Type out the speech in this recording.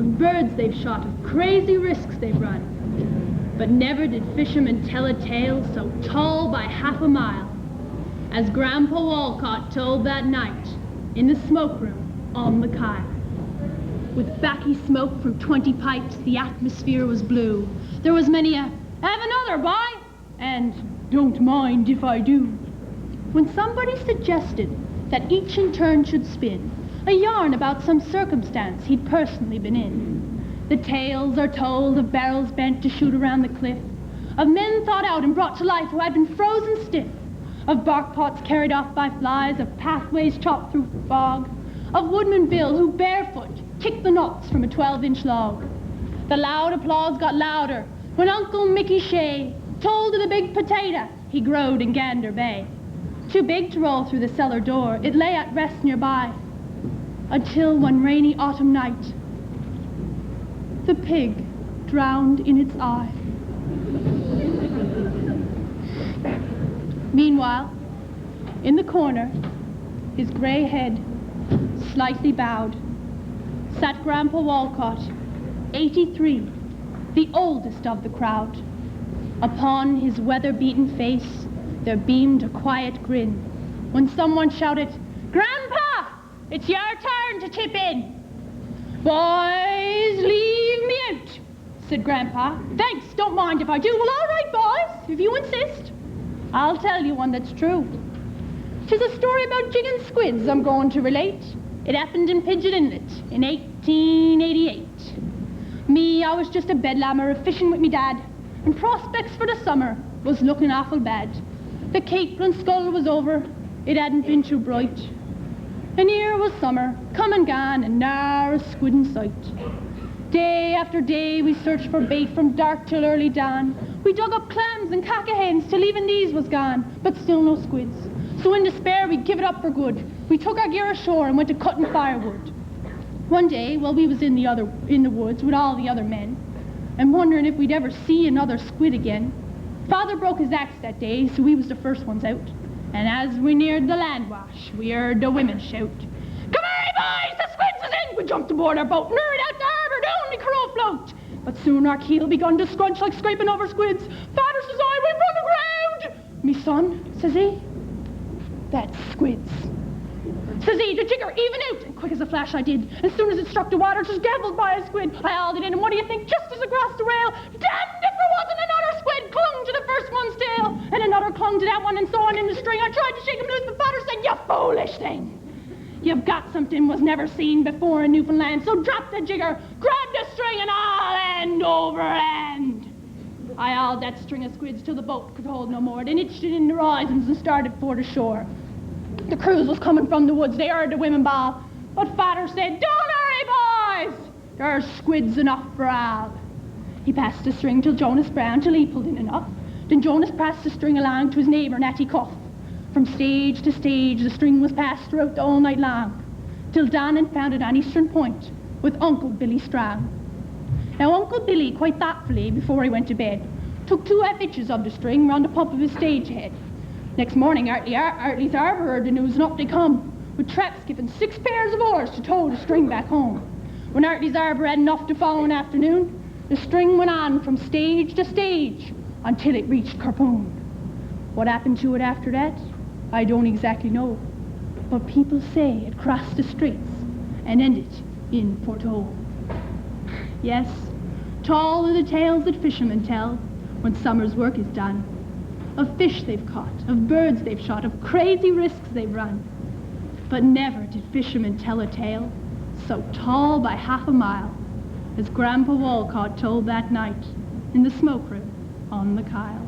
of birds they've shot, of crazy risks they've run. But never did fishermen tell a tale so tall by half a mile as Grandpa Walcott told that night in the smokeroom on the Kyle. With backy smoke from 20 pipes, the atmosphere was blue. There was many a, "Have another, boy," and "Don't mind if I do," when somebody suggested that each in turn should spin a yarn about some circumstance he'd personally been in. The tales are told of barrels bent to shoot around the cliff, of men thought out and brought to life who had been frozen stiff, of bark pots carried off by flies, of pathways chopped through fog, of Woodman Bill who barefoot kicked the knots from a 12-inch log. The loud applause got louder when Uncle Mickey Shea told of the big potato he growed in Gander Bay. Too big to roll through the cellar door, it lay at rest nearby, until one rainy autumn night, the pig drowned in its eye. Meanwhile, in the corner, his gray head slightly bowed, sat Grandpa Walcott, 83, the oldest of the crowd. Upon his weather-beaten face there beamed a quiet grin when someone shouted, "Grandpa, it's your turn to chip in." "Boys, leave me out," said Grandpa. "Thanks, don't mind if I do." "Well, all right, boys, if you insist. I'll tell you one that's true. 'Tis a story about jigging squids I'm going to relate. It happened in Pigeon Inlet in 1888. Me, I was just a bedlammer fishing with me dad, and prospects for the summer was looking awful bad. The capelin scull was over, it hadn't been too bright. And here was summer, come and gone, and ne'er a squid in sight. Day after day we searched for bait from dark till early dawn. We dug up clams and cockahens till even these was gone, but still no squids. So in despair we give it up for good. We took our gear ashore and went to cutting firewood. One day, while we was in the woods with all the other men, and wondering if we'd ever see another squid again, Father broke his axe that day, so we was the first ones out. And as we neared the land wash, we heard the women shout, "Come here, boys, the squids is in!" We jumped aboard our boat and hurried out the harbour down the crow float. But soon our keel begun to scrunch like scraping over squids. "Father," says I, "we've run aground." "Me son," says he, "that's squids." Says he, "The jigger, even out!" And quick as a flash I did. As soon as it struck the water, 'twas gavelled by a squid. I hauled it in, and what do you think? Just as I crossed the rail, damned if there wasn't another squid clung to the first one's tail, and another clung to that one, and so on in the string. I tried to shake him loose, but Father said, "You foolish thing. You've got something was never seen before in Newfoundland, so drop the jigger, grab the string, and I'll end over end." I hauled that string of squids till the boat could hold no more, then hitched it in the horizons and started for the shore. The crews was coming from the woods, they heard the women bawl, but Father said, "Don't hurry, boys, there's squids enough for all." He passed the string till Jonas Brown, till he pulled in enough. Then Jonas passed the string along to his neighbour Natty Cuff. From stage to stage the string was passed throughout the whole night long, till dawn and found it on Eastern Point with Uncle Billy Strong. Now Uncle Billy, quite thoughtfully, before he went to bed, took 2 half-hitches of the string round the pump of his stage head. Next morning, Artley's Harbour heard the news, and up they come, with traps giving 6 pairs of oars to tow the string back home. When Artley's Harbour had enough the following afternoon, the string went on from stage to stage until it reached Carpoon. What happened to it after that, I don't exactly know, but people say it crossed the straits and ended in Port Hope. Yes, tall are the tales that fishermen tell when summer's work is done, of fish they've caught, of birds they've shot, of crazy risks they've run. But never did fishermen tell a tale so tall by half a mile as Grandpa Walcott told that night in the smokeroom on the Kyle.